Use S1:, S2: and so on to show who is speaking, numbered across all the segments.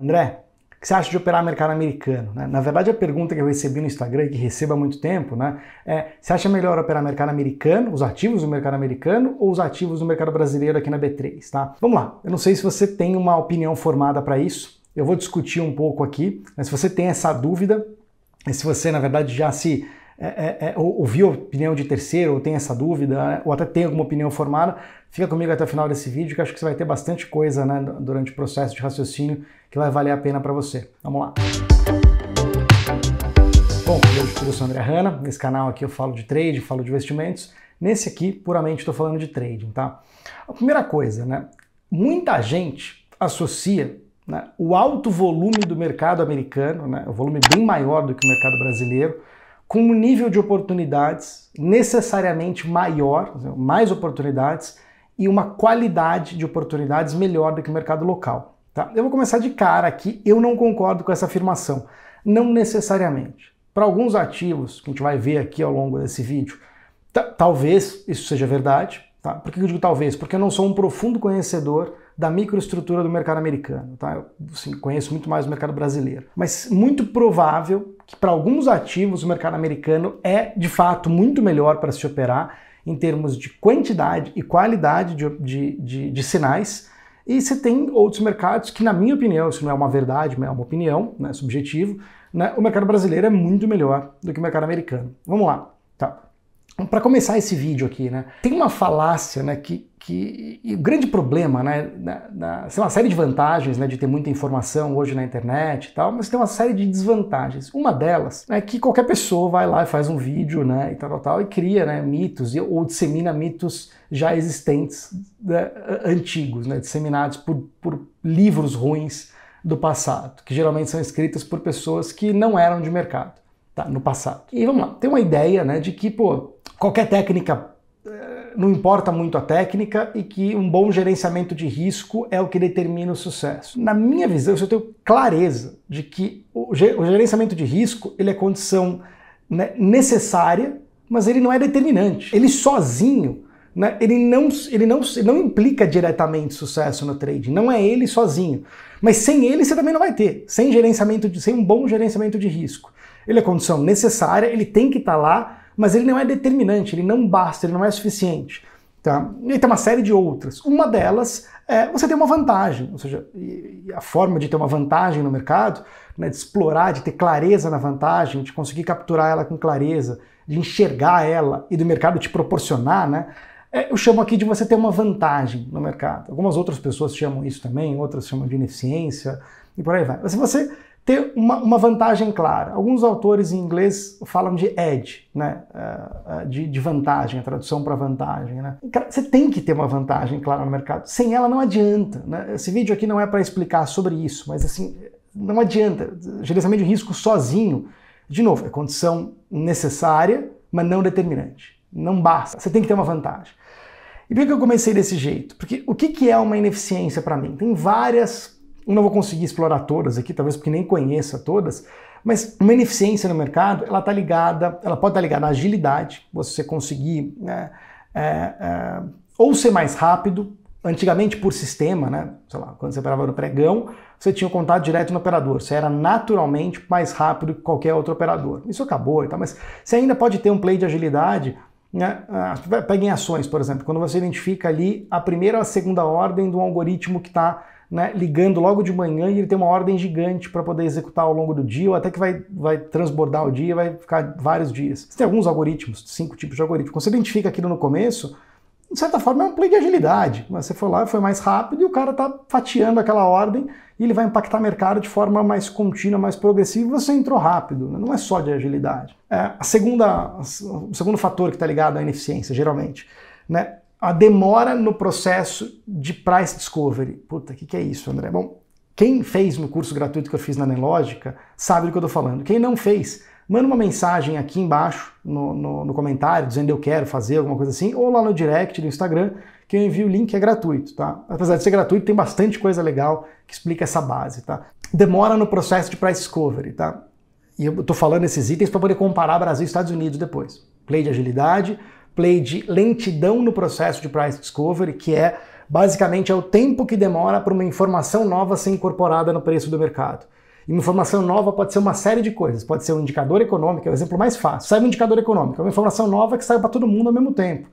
S1: André, o que você acha de operar mercado americano? Na verdade, a pergunta que eu recebi no Instagram, e que recebo há muito tempo, você acha melhor operar mercado americano, os ativos do mercado americano, ou os ativos do mercado brasileiro aqui na B3, tá? Vamos lá, eu não sei se você tem uma opinião formada para isso, eu vou discutir um pouco aqui, mas se você tem essa dúvida, e se você, na verdade, já se ouviu a opinião de terceiro, ou tem essa dúvida, ou até tem alguma opinião formada, fica comigo até o final desse vídeo, que eu acho que você vai ter bastante coisa durante o processo de raciocínio que vai valer a pena para você. Vamos lá. Bom, eu sou o André Hanna, nesse canal aqui eu falo de trade, falo de investimentos, nesse aqui puramente estou falando de trading, tá? A primeira coisa, muita gente associa o alto volume do mercado americano, o volume bem maior do que o mercado brasileiro, com um nível de oportunidades necessariamente maior, mais oportunidades, e uma qualidade de oportunidades melhor do que o mercado local. Tá? Eu vou começar de cara aqui, eu não concordo com essa afirmação, não necessariamente. Para alguns ativos, que a gente vai ver aqui ao longo desse vídeo, talvez isso seja verdade. Tá? Por que eu digo talvez? Porque eu não sou um profundo conhecedor da microestrutura do mercado americano. Tá? Eu conheço muito mais o mercado brasileiro. Mas muito provável que para alguns ativos o mercado americano é, de fato, muito melhor para se operar em termos de quantidade e qualidade de sinais. E você tem outros mercados que, na minha opinião, isso não é uma verdade, é uma opinião, é subjetivo, o mercado brasileiro é muito melhor do que o mercado americano. Vamos lá. Tá? Para começar esse vídeo aqui, tem uma falácia que o grande problema, tem uma série de vantagens de ter muita informação hoje na internet e tal, mas tem uma série de desvantagens. Uma delas é que qualquer pessoa vai lá e faz um vídeo e tal, e cria mitos ou dissemina mitos já existentes, antigos, disseminados por livros ruins do passado, que geralmente são escritos por pessoas que não eram de mercado, no passado. E vamos lá, tem uma ideia de que, qualquer técnica, não importa muito a técnica, e que um bom gerenciamento de risco é o que determina o sucesso. Na minha visão, eu tenho clareza de que o gerenciamento de risco ele é condição necessária, mas ele não é determinante. Ele sozinho, ele não implica diretamente sucesso no trading, não é ele sozinho. Mas sem ele você também não vai ter, sem um bom gerenciamento de risco. Ele é condição necessária, ele tem que estar lá, mas ele não é determinante, ele não basta, ele não é suficiente. Tá? E tem uma série de outras. Uma delas é você ter uma vantagem, ou seja, a forma de ter uma vantagem no mercado, de explorar, de ter clareza na vantagem, de conseguir capturar ela com clareza, de enxergar ela e do mercado te proporcionar, eu chamo aqui de você ter uma vantagem no mercado. Algumas outras pessoas chamam isso também, outras chamam de ineficiência e por aí vai. Mas se você ter uma vantagem clara. Alguns autores em inglês falam de edge, de vantagem, a tradução para vantagem. Cara, você tem que ter uma vantagem clara no mercado. Sem ela não adianta. Esse vídeo aqui não é para explicar sobre isso, mas assim, não adianta. Gerenciamento de risco sozinho, de novo, é condição necessária, mas não determinante. Não basta. Você tem que ter uma vantagem. E por que eu comecei desse jeito? Porque o que é uma ineficiência para mim? Tem várias. Eu não vou conseguir explorar todas aqui, talvez porque nem conheça todas, mas uma ineficiência no mercado, ela pode estar ligada à agilidade, você conseguir ou ser mais rápido, antigamente por sistema, sei lá, quando você operava no pregão, você tinha um contato direto no operador, você era naturalmente mais rápido que qualquer outro operador. Isso acabou, mas você ainda pode ter um play de agilidade, pega em ações, por exemplo, quando você identifica ali a primeira ou a segunda ordem de um algoritmo que está ligando logo de manhã e ele tem uma ordem gigante para poder executar ao longo do dia, ou até que vai transbordar o dia e vai ficar vários dias. Você tem alguns algoritmos, 5 tipos de algoritmos. Quando você identifica aquilo no começo, de certa forma é um play de agilidade. Mas você foi lá, foi mais rápido e o cara está fatiando aquela ordem e ele vai impactar o mercado de forma mais contínua, mais progressiva e você entrou rápido. Não é só de agilidade. O segundo fator que está ligado à ineficiência, geralmente, a demora no processo de price discovery. Puta, o que é isso, André? Bom, quem fez no curso gratuito que eu fiz na Nelogica sabe do que eu tô falando. Quem não fez, manda uma mensagem aqui embaixo no comentário, dizendo eu quero fazer alguma coisa assim, ou lá no direct do Instagram, que eu envio o link, é gratuito, tá? Apesar de ser gratuito, tem bastante coisa legal que explica essa base, tá? Demora no processo de price discovery, tá? E eu tô falando esses itens para poder comparar Brasil e Estados Unidos depois. Play de agilidade, play de lentidão no processo de price discovery, que é basicamente o tempo que demora para uma informação nova ser incorporada no preço do mercado. E uma informação nova pode ser uma série de coisas, pode ser um indicador econômico, é o exemplo mais fácil. Sai um indicador econômico, é uma informação nova que sai para todo mundo ao mesmo tempo.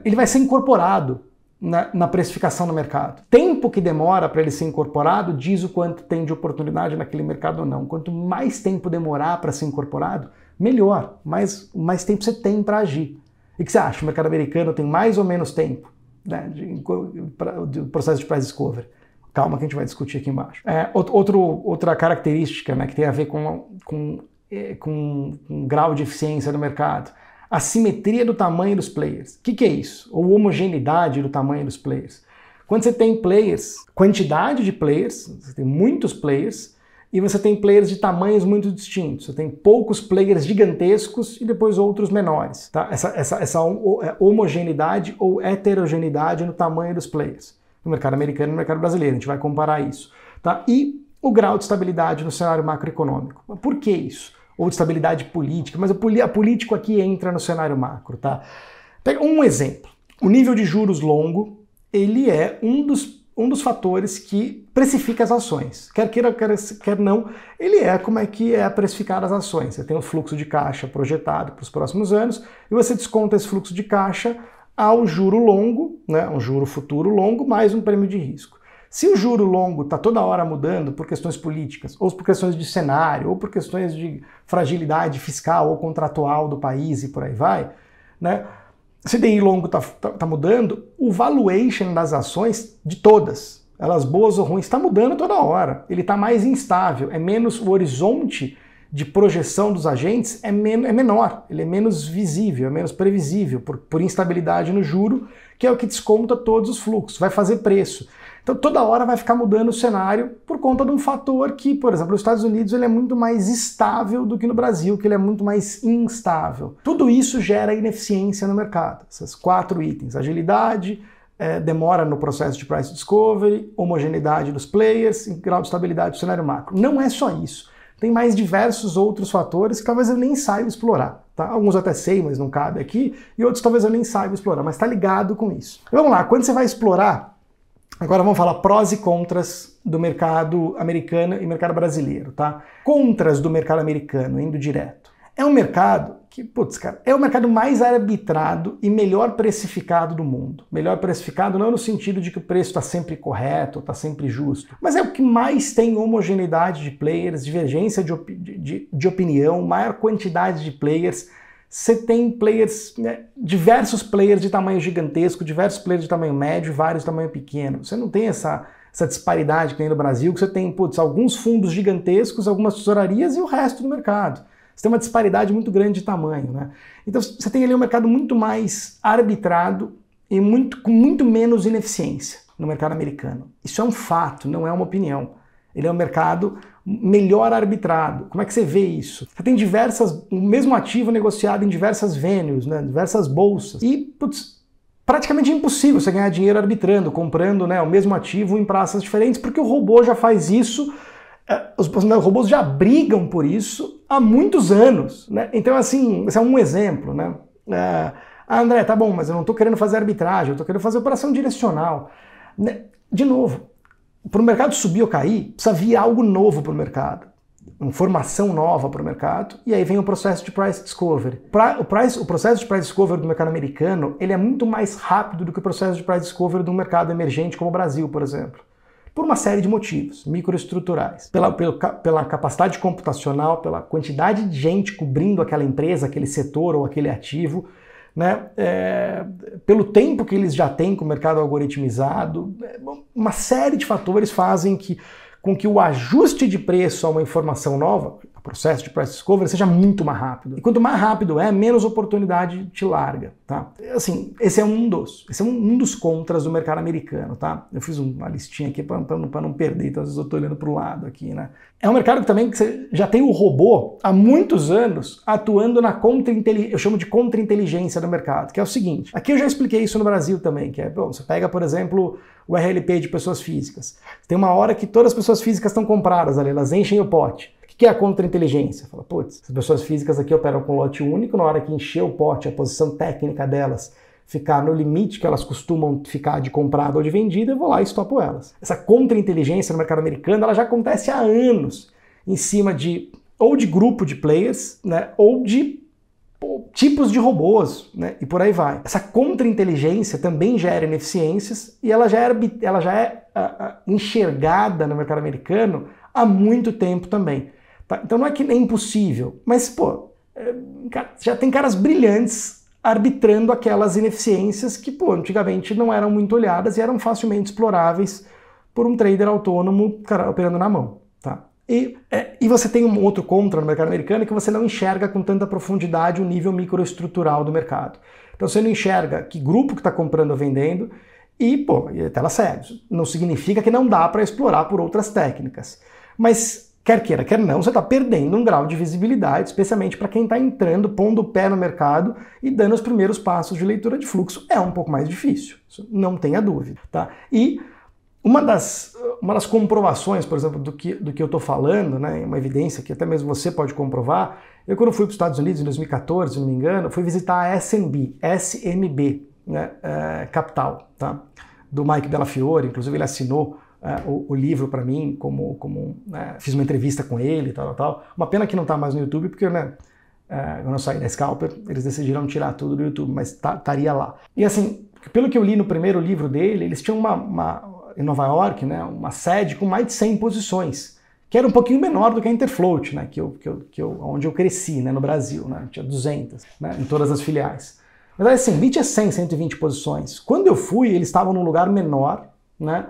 S1: Ele vai ser incorporado na precificação no mercado. Tempo que demora para ele ser incorporado diz o quanto tem de oportunidade naquele mercado ou não. Quanto mais tempo demorar para ser incorporado, melhor, mais tempo você tem para agir. E o que você acha? O mercado americano tem mais ou menos tempo, né, de processo de price discovery? Calma que a gente vai discutir aqui embaixo. Outra característica, né, que tem a ver com grau de eficiência do mercado. A simetria do tamanho dos players. O que é isso? Ou homogeneidade do tamanho dos players. Quando você tem players, quantidade de players, você tem muitos players, e você tem players de tamanhos muito distintos. Você tem poucos players gigantescos e depois outros menores. Tá? Essa homogeneidade ou heterogeneidade no tamanho dos players. No mercado americano e no mercado brasileiro, a gente vai comparar isso. Tá? E o grau de estabilidade no cenário macroeconômico. Por que isso? Ou de estabilidade política, mas a político aqui entra no cenário macro, tá? Pega um exemplo. O nível de juros longo, ele é um dos fatores que precifica as ações. Quer queira, quer não, ele é como é que é precificado as ações. Você tem um fluxo de caixa projetado para os próximos anos e você desconta esse fluxo de caixa ao juro longo, né, um juro futuro longo, mais um prêmio de risco. Se o juro longo está toda hora mudando por questões políticas, ou por questões de cenário, ou por questões de fragilidade fiscal ou contratual do país e por aí vai, né? Se o CDI longo está mudando, o valuation das ações de todas, elas boas ou ruins, está mudando toda hora. Ele está mais instável, é menos o horizonte de projeção dos agentes é menor, ele é menos visível, é menos previsível por instabilidade no juro, que é o que desconta todos os fluxos, vai fazer preço. Então toda hora vai ficar mudando o cenário por conta de um fator que, por exemplo, nos Estados Unidos ele é muito mais estável do que no Brasil, que ele é muito mais instável. Tudo isso gera ineficiência no mercado. Esses 4 itens: agilidade, demora no processo de price discovery, homogeneidade dos players e grau de estabilidade do cenário macro. Não é só isso. Tem mais diversos outros fatores que talvez eu nem saiba explorar. Tá? Alguns até sei, mas não cabe aqui, e outros talvez eu nem saiba explorar, mas está ligado com isso. Vamos lá, quando você vai explorar, agora vamos falar prós e contras do mercado americano e mercado brasileiro, tá? Contras do mercado americano, indo direto. É um mercado que, putz, cara, é o mercado mais arbitrado e melhor precificado do mundo. Melhor precificado não no sentido de que o preço está sempre correto, está sempre justo, mas é o que mais tem homogeneidade de players, divergência de opinião, maior quantidade de players. Você tem players, né, diversos players de tamanho gigantesco, diversos players de tamanho médio, vários de tamanho pequeno. Você não tem essa disparidade que tem no Brasil, que você tem, putz, alguns fundos gigantescos, algumas tesourarias e o resto do mercado. Você tem uma disparidade muito grande de tamanho, né? Então você tem ali um mercado muito mais arbitrado e com muito menos ineficiência no mercado americano. Isso é um fato, não é uma opinião. Ele é um mercado melhor arbitrado. Como é que você vê isso? Você tem o mesmo ativo negociado em diversas venues, né, diversas bolsas. E, putz, praticamente é impossível você ganhar dinheiro arbitrando, comprando, né, o mesmo ativo em praças diferentes, porque o robô já faz isso, os robôs já brigam por isso há muitos anos, né? Então, assim, esse é um exemplo, né? André, tá bom, mas eu não estou querendo fazer arbitragem, eu estou querendo fazer operação direcional. De novo, para o mercado subir ou cair, precisa vir algo novo para o mercado, informação nova para o mercado, e aí vem o processo de price discovery. O processo de price discovery do mercado americano, ele é muito mais rápido do que o processo de price discovery do mercado emergente como o Brasil, por exemplo. Por uma série de motivos microestruturais. Pela capacidade computacional, pela quantidade de gente cobrindo aquela empresa, aquele setor ou aquele ativo, né? Pelo tempo que eles já têm com o mercado algoritmizado, uma série de fatores fazem com que o ajuste de preço a uma informação nova, o processo de price discovery, seja muito mais rápido. E quanto mais rápido menos oportunidade te larga, tá? Assim, esse é um dos contras do mercado americano, tá? Eu fiz uma listinha aqui para não perder, então às vezes eu tô olhando para o lado aqui, né? É um mercado que você já tem o robô há muitos anos atuando na eu chamo de contra-inteligência do mercado, que é o seguinte, aqui eu já expliquei isso no Brasil também, que é, bom, você pega, por exemplo, o RLP de pessoas físicas. Tem uma hora que todas as pessoas físicas estão compradas ali, elas enchem o pote. O que é a contra-inteligência? Fala, putz, as pessoas físicas aqui operam com lote único, na hora que encher o pote, a posição técnica delas ficar no limite que elas costumam ficar de comprada ou de vendida, eu vou lá e estopo elas. Essa contra-inteligência no mercado americano, ela já acontece há anos, em cima de ou de grupo de players, né, ou de tipos de robôs, né, e por aí vai. Essa contra-inteligência também gera ineficiências e ela já é enxergada no mercado americano há muito tempo também. Tá? Então não é que é impossível, mas pô, já tem caras brilhantes arbitrando aquelas ineficiências que, pô, antigamente não eram muito olhadas e eram facilmente exploráveis por um trader autônomo, cara, operando na mão, tá? E você tem um outro contra no mercado americano que você não enxerga com tanta profundidade o nível microestrutural do mercado. Então você não enxerga que grupo que está comprando ou vendendo e, pô, tela série. Não significa que não dá para explorar por outras técnicas. Mas quer queira, quer não, você está perdendo um grau de visibilidade, especialmente para quem está entrando, pondo o pé no mercado e dando os primeiros passos de leitura de fluxo. É um pouco mais difícil, não tenha dúvida, tá? E uma das comprovações, por exemplo, do que eu estou falando, né, uma evidência que até mesmo você pode comprovar, eu quando fui para os Estados Unidos em 2014, se não me engano, fui visitar a SMB, né, Capital, tá, do Mike Bellafiore, inclusive ele assinou o livro para mim, fiz uma entrevista com ele, tal. Uma pena que não está mais no YouTube, porque, né, quando eu saí da Scalper, eles decidiram tirar tudo do YouTube, mas estaria lá. E assim, pelo que eu li no primeiro livro dele, eles tinham em Nova York, né, uma sede com mais de 100 posições, que era um pouquinho menor do que a Interfloat, né, onde eu cresci, né, no Brasil, né, tinha 200, né, em todas as filiais. Mas assim, tinha 100, 120 posições. Quando eu fui, eles estavam num lugar menor, né,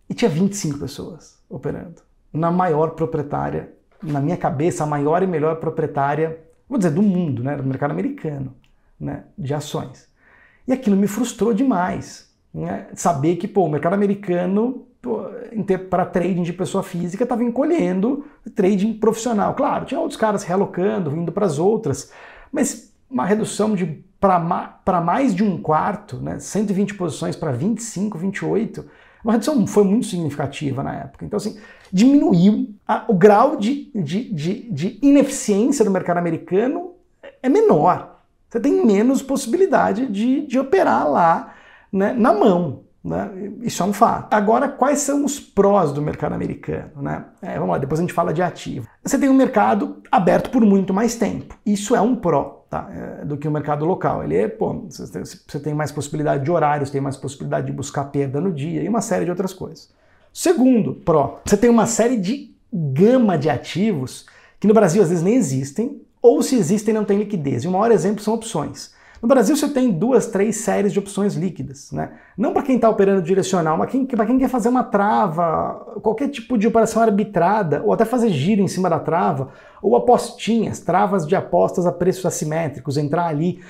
S1: e tinha 25 pessoas operando. Na maior proprietária, na minha cabeça, a maior e melhor proprietária, vou dizer, do mundo, né, do mercado americano, né, de ações. E aquilo me frustrou demais. Né? Saber que o mercado americano, para trading de pessoa física, estava encolhendo trading profissional. Claro, tinha outros caras realocando, vindo para as outras, mas uma redução para mais de um quarto, né? 120 posições para 25, 28, uma redução foi muito significativa na época. Então, assim, diminuiu o grau de ineficiência do mercado americano é menor. Você tem menos possibilidade de operar lá, né, na mão, né? Isso é um fato. Agora, quais são os prós do mercado americano? Né? Vamos lá, depois a gente fala de ativo. Você tem um mercado aberto por muito mais tempo. Isso é um pró, tá? Do que o mercado local. Ele você tem mais possibilidade de horários, tem mais possibilidade de buscar perda no dia e uma série de outras coisas. Segundo pró, você tem uma série de gama de ativos que no Brasil às vezes nem existem, ou se existem não tem liquidez. E o maior exemplo são opções. No Brasil você tem 2, 3 séries de opções líquidas, né? Não para quem está operando direcional, mas para quem quer fazer uma trava, qualquer tipo de operação arbitrada, ou até fazer giro em cima da trava, ou apostinhas, travas de apostas a preços assimétricos, entrar ali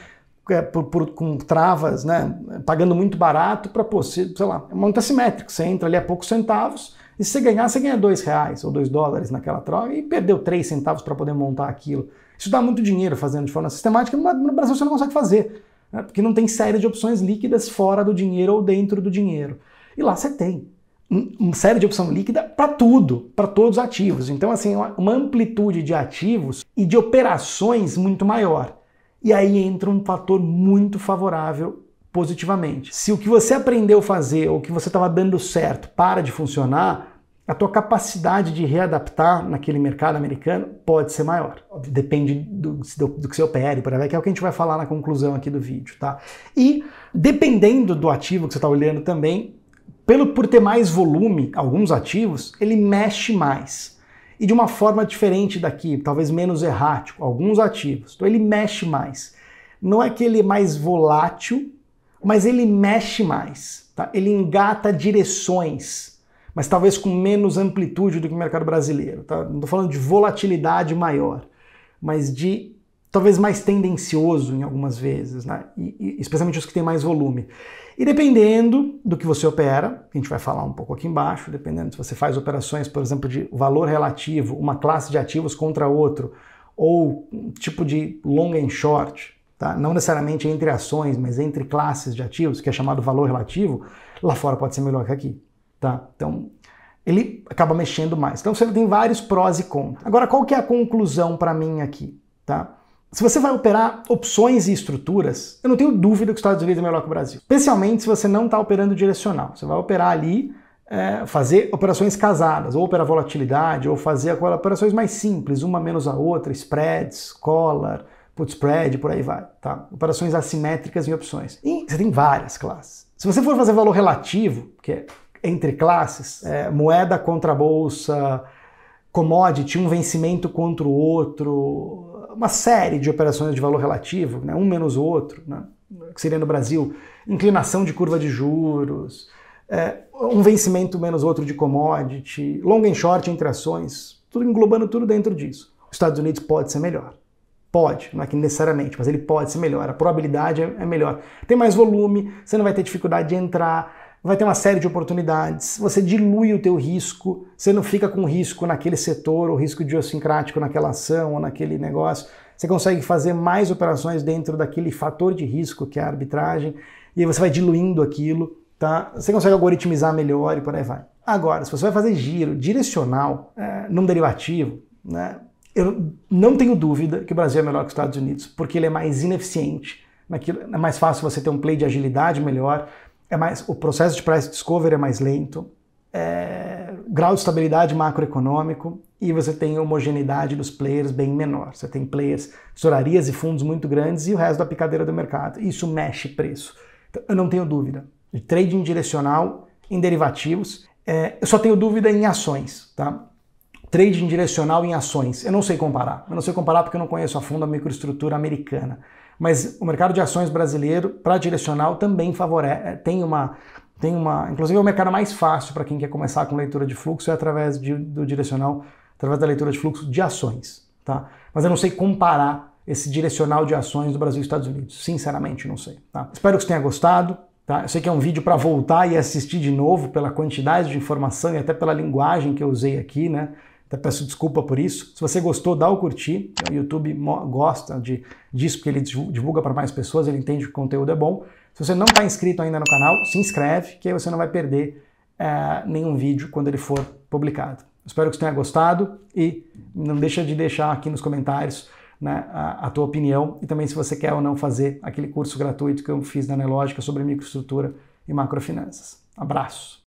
S1: com travas, né, pagando muito barato para, sei lá, é muito assimétrico. Você entra ali a poucos centavos e se você ganhar, você ganha R$2 ou $2 naquela trava e perdeu 3 centavos para poder montar aquilo. Isso dá muito dinheiro fazendo de forma sistemática, no Brasil você não consegue fazer, né? Porque não tem série de opções líquidas fora do dinheiro ou dentro do dinheiro. E lá você tem uma série de opção líquida para tudo, para todos os ativos. Então, assim, uma amplitude de ativos e de operações muito maior. E aí entra um fator muito favorável positivamente. Se o que você aprendeu a fazer ou o que você estava dando certo para de funcionar, a tua capacidade de readaptar naquele mercado americano pode ser maior. Depende do que você opere, por aí, que é o que a gente vai falar na conclusão aqui do vídeo, tá? E dependendo do ativo que você está olhando também, por ter mais volume, alguns ativos, ele mexe mais. E de uma forma diferente daqui, talvez menos errático, alguns ativos. Então ele mexe mais. Não é que ele é mais volátil, mas ele mexe mais, tá? Ele engata direções, mas talvez com menos amplitude do que o mercado brasileiro. Tá? Não estou falando de volatilidade maior, mas de talvez mais tendencioso em algumas vezes, né? E especialmente os que têm mais volume. E dependendo do que você opera, que a gente vai falar um pouco aqui embaixo, dependendo se você faz operações, por exemplo, de valor relativo, uma classe de ativos contra outro, ou um tipo de long and short, tá? Não necessariamente entre ações, mas entre classes de ativos, que é chamado valor relativo, lá fora pode ser melhor que aqui. Tá? Então, ele acaba mexendo mais. Então você tem vários prós e contras. Agora, qual que é a conclusão para mim aqui? Tá? Se você vai operar opções e estruturas, eu não tenho dúvida que os Estados Unidos é melhor que o Brasil. Especialmente se você não está operando direcional. Você vai operar ali, fazer operações casadas, ou operar volatilidade, ou fazer operações mais simples, uma menos a outra, spreads, collar, put spread, por aí vai. Tá? Operações assimétricas em opções. E você tem várias classes. Se você for fazer valor relativo, que é entre classes, moeda contra a bolsa, commodity, um vencimento contra o outro, uma série de operações de valor relativo, né, um menos o outro, né, que seria no Brasil, inclinação de curva de juros, um vencimento menos outro de commodity, long and short entre ações, tudo englobando tudo dentro disso. Os Estados Unidos pode ser melhor. Pode, não é que necessariamente, mas ele pode ser melhor. A probabilidade é melhor. Tem mais volume, você não vai ter dificuldade de entrar, vai ter uma série de oportunidades, você dilui o teu risco, você não fica com risco naquele setor, ou risco idiosincrático naquela ação ou naquele negócio, você consegue fazer mais operações dentro daquele fator de risco que é a arbitragem, e aí você vai diluindo aquilo, tá? Você consegue algoritmizar melhor e por aí vai. Agora, se você vai fazer giro direcional num derivativo, né, eu não tenho dúvida que o Brasil é melhor que os Estados Unidos, porque ele é mais ineficiente, é mais fácil você ter um play de agilidade melhor, o processo de price discovery é mais lento, grau de estabilidade macroeconômico e você tem homogeneidade dos players bem menor. Você tem players, tesourarias e fundos muito grandes e o resto da picadeira do mercado. Isso mexe preço. Então, eu não tenho dúvida. De trading direcional em derivativos, eu só tenho dúvida em ações, tá? Trading direcional em ações, eu não sei comparar. Eu não sei comparar porque eu não conheço a fundo a microestrutura americana. Mas o mercado de ações brasileiro, para direcional, também favorece, inclusive é o mercado mais fácil para quem quer começar com leitura de fluxo é através do direcional, através da leitura de fluxo de ações, tá? Mas eu não sei comparar esse direcional de ações do Brasil e Estados Unidos, sinceramente não sei, tá? Espero que você tenha gostado, tá? Eu sei que é um vídeo para voltar e assistir de novo pela quantidade de informação e até pela linguagem que eu usei aqui, né? Até peço desculpa por isso. Se você gostou, dá o curtir. O YouTube gosta disso porque ele divulga para mais pessoas, ele entende que o conteúdo é bom. Se você não está inscrito ainda no canal, se inscreve, que aí você não vai perder nenhum vídeo quando ele for publicado. Espero que você tenha gostado e não deixa de deixar aqui nos comentários, né, a tua opinião e também se você quer ou não fazer aquele curso gratuito que eu fiz da Nelogica sobre microestrutura e macrofinanças. Abraço!